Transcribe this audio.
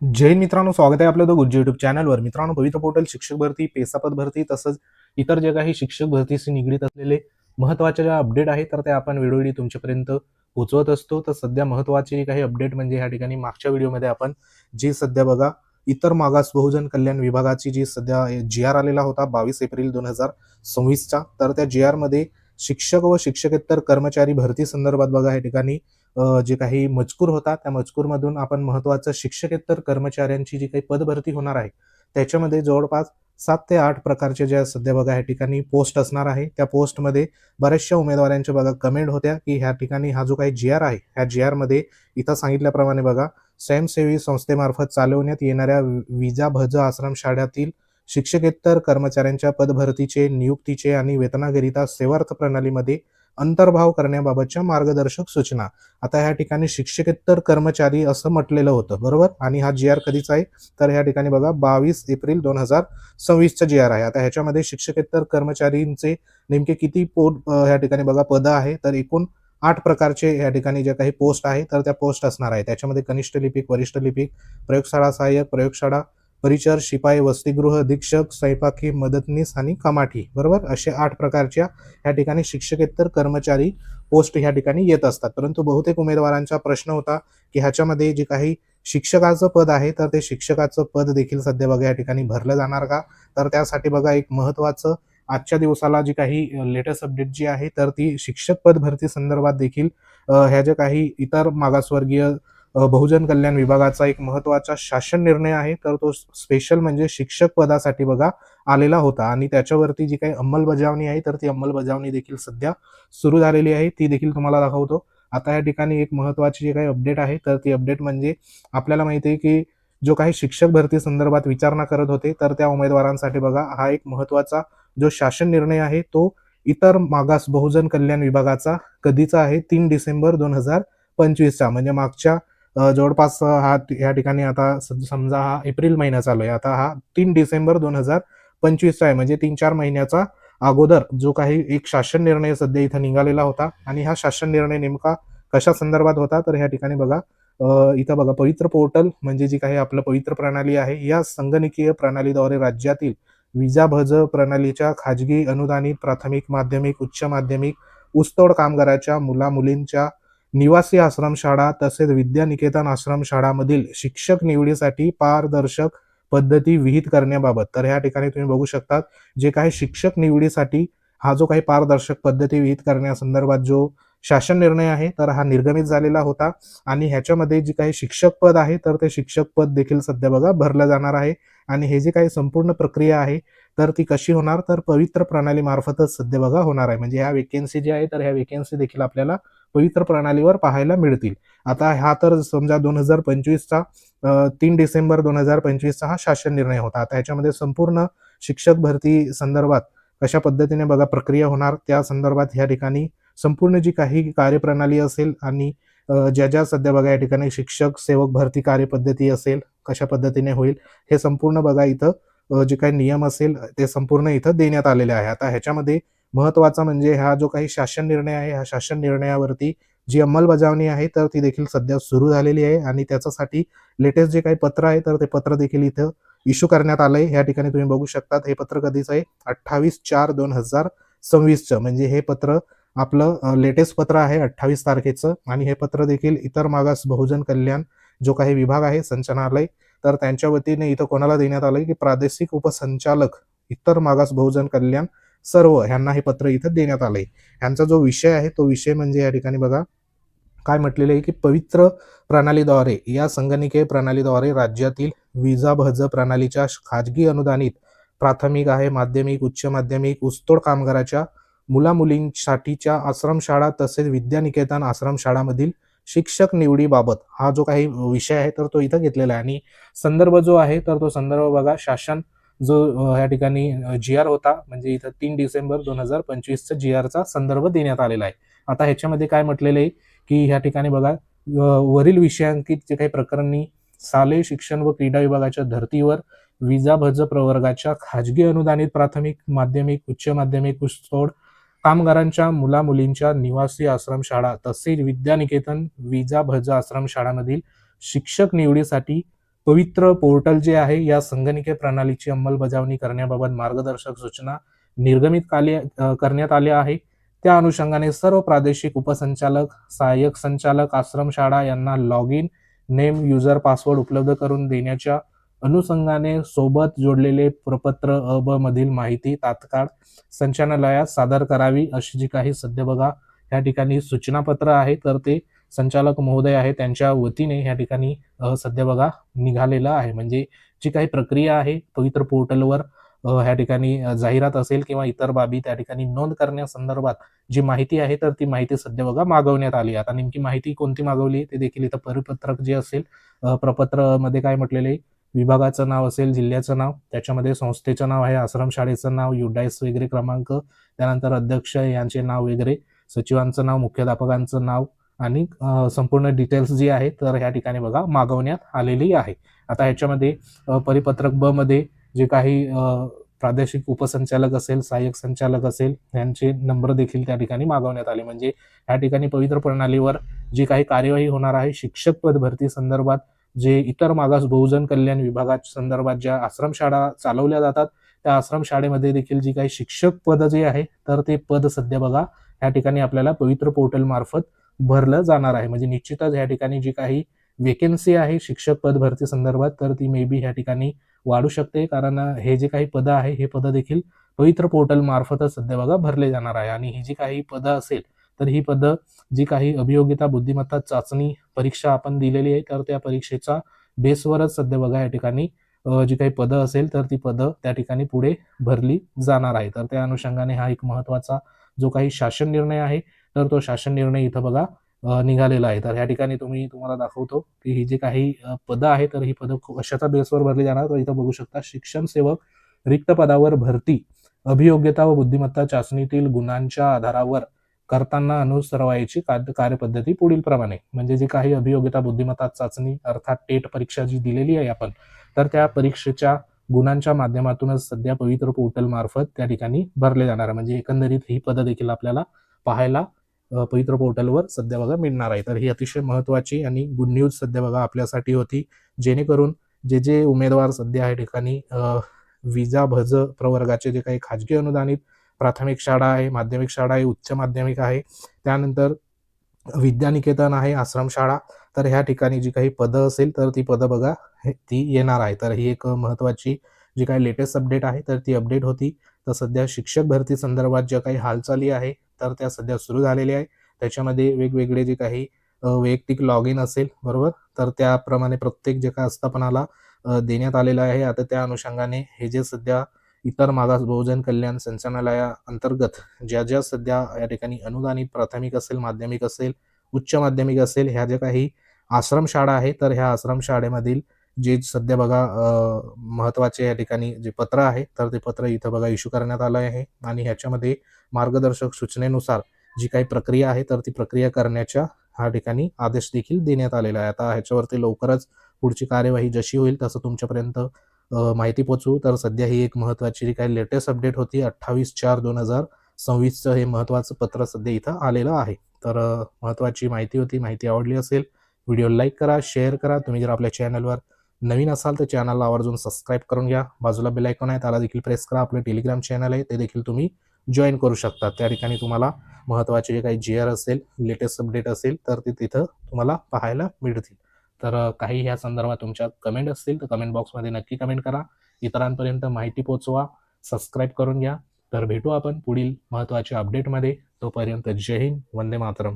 जय हिंद मित्रांनो, स्वागत आहे आपलं द गुज्जी युट्यूब चॅनलवर. मित्रांनो, पवित्र पोर्टल शिक्षक भरती, पेसापद भरती तसंच इतर जे काही शिक्षक भरतीशी निगडीत असलेले महत्त्वाच्या ज्या अपडेट आहेत तर त्या आपण वेळोवेळी तुमच्यापर्यंत पोहोचवत असतो. तर सध्या महत्त्वाची काही अपडेट म्हणजे ह्या ठिकाणी मागच्या व्हिडिओमध्ये आपण जी सध्या बघा इतर मागास बहुजन कल्याण विभागाची जी सध्या जी आर आलेला होता 22 एप्रिल 2026चा, तर त्या जी आर मध्ये शिक्षक व शिक्षकेतर कर्मचारी भरती संदर्भात बघा या ठिकाणी जे काही मजकूर होता त्या मजकूरमधून आपण महत्त्वाचं शिक्षकेतर कर्मचाऱ्यांची जी काही पदभरती होणार आहे त्याच्यामध्ये जवळपास 7 ते 8 प्रकारचे ज्या सध्या बघा या ठिकाणी पोस्ट असणार आहे. त्या पोस्टमध्ये बऱ्याचशा उमेदवारांच्या बघा कमेंट होत्या की ह्या ठिकाणी हा जो काही जी आर आहे ह्या जी आर मध्ये इथं सांगितल्याप्रमाणे बघा स्वयंसेवी संस्थेमार्फत चालवण्यात येणाऱ्या विजा भज आश्रम शाळेतील शिक्षकेतर कर्मचाऱ्यांच्या पदभरतीचे नियुक्तीचे आणि वेतनाकरिता सेवार्थ प्रणालीमध्ये अंतर्भाव करण्याबाबतच्या मार्गदर्शक सूचना. आता ह्या ठिकाणी शिक्षकेतर कर्मचारी असं म्हटलेलं होतं बरोबर, आणि हा जी आर कधीचा आहे तर ह्या ठिकाणी बघा 22 एप्रिल 2026चा जी आर आहे. आता ह्याच्यामध्ये शिक्षकेतर कर्मचारींचे नेमके किती ह्या ठिकाणी बघा पद आहे तर एकूण 8 प्रकारचे या ठिकाणी जे काही पोस्ट आहे तर त्या पोस्ट असणार आहे. त्याच्यामध्ये कनिष्ठ लिपिक, वरिष्ठ लिपिक, प्रयोगशाळा सहाय्यक, प्रयोगशाळा परिचर, शिपाई, वसतिगृह अधीक्षक, स्वयंपाकी मदतनीस आणि कमाठी बरोबर, असे 8 प्रकारच्या या ठिकाणी शिक्षकेतर कर्मचारी पोस्ट ह्या ठिकाणी येत असतात. परंतु बहुतेक उमेदवारांचा प्रश्न होता की ह्याच्यामध्ये जे काही शिक्षकाचं पद आहे तर ते शिक्षकाचं पद देखील सध्या बघा या ठिकाणी भरलं जाणार का? तर त्यासाठी बघा एक महत्त्वाचं आजच्या दिवसाला जी काही लेटेस्ट अपडेट जी आहे तर ती शिक्षक पद भरती संदर्भात देखील ह्या ज्या काही इतर मागासवर्गीय बहुजन कल्याण विभागाचा एक महत्त्वाचा शासन निर्णय आहे तर तो स्पेशल म्हणजे शिक्षक पदासाठी बघा आलेला होता आणि त्याच्यावरती जी काही अंमलबजावणी आहे तर ती अंमलबजावणी देखील सध्या सुरू झालेली आहे, ती देखील तुम्हाला दाखवतो. आता या ठिकाणी एक महत्त्वाची जी काही अपडेट आहे तर ती अपडेट म्हणजे आपल्याला माहिती आहे की जो काही शिक्षक भरती संदर्भात विचारणा करत होते तर त्या उमेदवारांसाठी बघा हा एक महत्त्वाचा जो शासन निर्णय आहे तो इतर मागास बहुजन कल्याण विभागाचा कधीचा आहे 3 डिसेंबर 2025चा, म्हणजे मागच्या जवळपास हा या ठिकाणी आता समजा हा एप्रिल महिना चालू आहे, आता हा 3 डिसेंबर 2025चा आहे, म्हणजे 3-4 महिन्याचा अगोदर जो काही एक शासन निर्णय सध्या इथं निघालेला होता. आणि हा शासन निर्णय नेमका कशा संदर्भात होता तर ह्या ठिकाणी बघा इथं बघा पवित्र पोर्टल म्हणजे जी काही आपलं पवित्र प्रणाली आहे या संगणकीय प्रणालीद्वारे राज्यातील विजा भज प्रणालीच्या खाजगी अनुदानित प्राथमिक, माध्यमिक, उच्च माध्यमिक, ऊसतोड कामगाराच्या मुला-मुलींच्या निवासी आश्रमशाळा तसेच विद्यानिकेतन आश्रमशाळामधील शिक्षक निवडीसाठी पारदर्शक पद्धती विहित करण्याबाबत. तर ह्या ठिकाणी तुम्ही बघू शकता जे काही शिक्षक निवडीसाठी हा जो काही पारदर्शक पद्धती विहित करण्यासंदर्भात जो शासन निर्णय आहे तर हा निर्गमित झालेला होता. आणि ह्याच्यामध्ये जी काही शिक्षक पद आहे तर ते शिक्षक पद देखील सध्या बघा भरलं जाणार आहे. आणि हे जे काही संपूर्ण प्रक्रिया आहे तर ती कशी होणार तर पवित्र प्रणाली मार्फतच सध्या बघा होणार आहे. म्हणजे ह्या वेकेन्सी जी आहे तर ह्या वेकेन्सी देखील आपल्याला पवित्र प्रणालीवर पाहायला मिळतील. आता हा तर समजा 2025चा 3 डिसेंबर 2025चा हा शासन निर्णय होता. आता ह्याच्यामध्ये संपूर्ण शिक्षक भरती संदर्भात कशा पद्धतीने बघा प्रक्रिया होणार त्या संदर्भात ह्या ठिकाणी संपूर्ण जी काही कार्यप्रणाली असेल आणि ज्या सध्या बघा या ठिकाणी शिक्षक सेवक भरती कार्यपद्धती असेल कशा पद्धतीने होईल हे संपूर्ण बघा इथं जे काही नियम असेल ते संपूर्ण इथं देण्यात आलेले आहे. आता ह्याच्यामध्ये महत्त्वाचा म्हणजे हा जो काही शासन निर्णय आहे ह्या शासन निर्णयावरती जी अंमलबजावणी आहे तर ती देखील सध्या सुरू झालेली आहे. आणि त्याच्यासाठी लेटेस्ट जे काही पत्र आहे तर ते पत्र देखील इथं इश्यू करण्यात आलंय. या ठिकाणी तुम्ही बघू शकता हे पत्र कधीच आहे 28/4/2026चं, म्हणजे हे पत्र आपलं लेटेस्ट पत्र आहे 28 तारखेचं. आणि हे पत्र देखील इतर मागास बहुजन कल्याण जो काही विभाग आहे संचालनालय तर त्यांच्या वतीने इथं कोणाला देण्यात आलंय की प्रादेशिक उपसंचालक इतर मागास बहुजन कल्याण सर्व ह्यांना हे पत्र इथं देण्यात आलंय. ह्यांचा जो विषय आहे तो विषय म्हणजे या ठिकाणी बघा काय म्हटलेलं आहे की पवित्र प्रणालीद्वारे या संगणकीय प्रणालीद्वारे राज्यातील विजा भज प्रणालीच्या खाजगी अनुदानित प्राथमिक आहे, माध्यमिक, उच्च माध्यमिक, ऊसतोड कामगाराच्या मुला-मुलींसाठीच्या आश्रमशाळा तसेच विद्यानिकेतन आश्रमशाळामधील शिक्षक निवडीबाबत हा जो काही विषय आहे तर तो इथं घेतलेला आहे. आणि संदर्भ जो आहे तर तो संदर्भ बघा शासन जो या ठिकाणी जी आर होता म्हणजे इथं 3 डिसेंबर 2025चा जी आरचा संदर्भ देण्यात आलेला आहे. आता ह्याच्यामध्ये काय म्हटलेलं आहे की ह्या ठिकाणी बघा वरील विषयांकित जे काही प्रकरणी शालेय शिक्षण व क्रीडा विभागाच्या धर्तीवर विजा भज प्रवर्गाच्या खाजगी अनुदानित प्राथमिक, माध्यमिक, उच्च माध्यमिक, ऊसतोड कामगारांच्या मुला-मुलींच्या निवासी आश्रमशाळा तसेच विद्यानिकेतन विजा भज आश्रमशाळामधील शिक्षक निवडीसाठी पवित्र पोर्टल जे आहे या संगणकीय प्रणालीची अंमलबजावणी करण्याबाबत मार्गदर्शक सूचना करण्यात आल्या आहे. त्या अनुषंगाने सर्व प्रादेशिक उपसंचालक, सहाय्यक संचालक, आश्रमशाळा यांना log in, name, user password उपलब्ध करून देण्याच्या अनुषंगाने सोबत जोडलेले प्रपत्र ब मधील माहिती तात्काळ संचालनालयात सादर करावी, अशी जी काही सध्या बघा या ठिकाणी सूचनापत्र आहे तर ते संचालक महोदय आहे त्यांच्या वतीने या ठिकाणी सध्या बघा निघालेलं आहे. म्हणजे जी काही प्रक्रिया आहे पवित्र पोर्टलवर ह्या ठिकाणी जाहिरात असेल किंवा इतर बाबी त्या ठिकाणी नोंद करण्यासंदर्भात जी माहिती आहे तर ती माहिती सध्या बघा मागवण्यात आली. आता नेमकी माहिती कोणती मागवली ते देखील इथं परिपत्रक जे असेल प्रपत्र मध्ये काय म्हटलेले विभागाचं नाव असेल, जिल्ह्याचं नाव, त्याच्यामध्ये संस्थेचं नाव आहे, आश्रमशाळेचं नाव, युडायस वगैरे क्रमांक, त्यानंतर अध्यक्ष यांचे नाव वगैरे, सचिवांचं नाव, मुख्याध्यापकांचं नाव आणि संपूर्ण डिटेल्स जी आहे तर ह्या ठिकाणी बघा मागवण्यात आलेली आहे. आता ह्याच्यामध्ये परिपत्रक ब मध्ये जे काही प्रादेशिक उपसंचालक असेल, सहाय्यक संचालक असेल यांचे नंबर देखील त्या ठिकाणी मागवण्यात आले. म्हणजे या ठिकाणी पवित्र प्रणालीवर जी काही कार्यवाही होणार आहे शिक्षक पद भरती संदर्भात, जे इतर मागास बहुजन कल्याण विभागाच्या संदर्भात ज्या आश्रमशाळा चालवल्या जातात त्या आश्रमशाळेमध्ये देखील जी काही शिक्षक पद जे आहे तर ते पद सध्या बघा या ठिकाणी आपल्याला पवित्र पोर्टल मार्फत भरलं जाणार आहे. म्हणजे निश्चितच या ठिकाणी जी काही वेकेन्सी आहे शिक्षक पद भरती संदर्भात तर ती मे बी ह्या ठिकाणी वाढू शकते, कारण हे जे काही पद आहे हे पद देखील पवित्र पोर्टल मार्फतच सध्या बघा भरले जाणार आहे. आणि ही जी काही पदं असेल तर ही पदं जी काही अभियोगिता बुद्धिमत्ता चाचणी परीक्षा आपण दिलेली आहे तर त्या परीक्षेचा बेसवरच सध्या बघा या ठिकाणी जी काही पदं असेल तर ती पदं त्या ठिकाणी पुढे भरली जाणार आहे. तर त्या अनुषंगाने हा एक महत्वाचा जो काही शासन निर्णय आहे तर तो शासन निर्णय इथं बघा निघालेला आहे. तर या ठिकाणी तुम्हाला दाखवतो की ही जी काही पदं आहे तर ही पदं कशाच्या बेसवर भरली जाणार, तर इथं बघू शकता शिक्षण सेवक रिक्त पदावर भरती अभियोग्यता व बुद्धिमत्ता चाचणीतील गुणांच्या आधारावर करताना अनुसरवायची कार्यपद्धती पुढील प्रमाणे. म्हणजे जे काही अभियोग्यता बुद्धिमत्ता चाचणी अर्थात टेट परीक्षा जी दिलेली आहे आपण तर त्या परीक्षेच्या गुणांच्या माध्यमातूनच सध्या पवित्र पोर्टल मार्फत त्या ठिकाणी भरले जाणार. म्हणजे एकंदरीत ही पदं देखील आपल्याला पाहायला पवित्र पोर्टलवर सध्या बघा मिळणार आहे. तर ही अतिशय महत्वाची आणि गुड न्यूज सध्या बघा आपल्यासाठी होती, जेणेकरून जे उमेदवार सध्या या ठिकाणी विजा भज प्रवर्गाचे जे काही खाजगी अनुदानित प्राथमिक शाळा आहे, माध्यमिक शाळा आहे, उच्च माध्यमिक आहे, त्यानंतर विद्यानिकेतन आहे, आश्रमशाळा, तर ह्या ठिकाणी जी काही पदं असेल तर ती पदं बघा ती येणार आहे. तर ही एक महत्वाची जी काही लेटेस्ट अपडेट आहे तर ती अपडेट होती. तर सध्या शिक्षक भरती संदर्भात ज्या काही हालचाली आहे तर त्या सध्या सुरू झालेल्या आहे. त्याच्यामध्ये वेगवेगळे जे काही वैयक्तिक लॉग इन असेल बरोबर, तर त्याप्रमाणे प्रत्येक जे काही आस्थापनाला देण्यात आलेलं आहे. आता त्या अनुषंगाने हे जे सध्या इतर मागास बहुजन कल्याण संचालनालया अंतर्गत ज्या सध्या या ठिकाणी अनुदानित प्राथमिक असेल, माध्यमिक असेल, उच्च माध्यमिक असेल, ह्या ज्या काही आश्रमशाळा आहे तर ह्या आश्रमशाळेमधील जे सध्या बघा महत्वाचे या ठिकाणी जे पत्र आहे तर ते पत्र इथं बघा इश्यू करण्यात आलं आहे. आणि ह्याच्यामध्ये मार्गदर्शक सूचनेनुसार जी काही प्रक्रिया आहे तर ती प्रक्रिया करण्याच्या ह्या ठिकाणी आदेश देखील देण्यात आलेला आहे. आता ह्याच्यावरती लवकरच पुढची कार्यवाही जशी होईल तसं तुमच्यापर्यंत माहिती पोहोचवू. तर सध्या ही एक महत्वाची जी काही लेटेस्ट अपडेट होती 28/4/2026चं हे महत्वाचं पत्र सध्या इथं आलेलं आहे. तर महत्वाची माहिती होती. माहिती आवडली असेल व्हिडिओ लाईक करा, शेअर करा. तुम्ही जर आपल्या चॅनलवर नवीन असाल तर चॅनलला आवर्जून सबस्क्राईब करून घ्या. बाजूला बेल आयकॉन आहे त्याला देखील प्रेस करा. आपलं टेलिग्राम चॅनल आहे ते देखील तुम्ही जॉईन करू शकता. त्या ठिकाणी तुम्हाला महत्वाचे जे काही GR असेल, लेटेस्ट अपडेट असेल तर ते तिथं तुम्हाला पाहायला मिळतील. तर काही ह्या संदर्भात तुमच्या कमेंट असतील तर कमेंट बॉक्समध्ये नक्की कमेंट करा. इतरांपर्यंत माहिती पोहोचवा, सबस्क्राईब करून घ्या. तर भेटू आपण पुढील महत्त्वाच्या अपडेटमध्ये. तोपर्यंत जय हिंद, वंदे मातरम.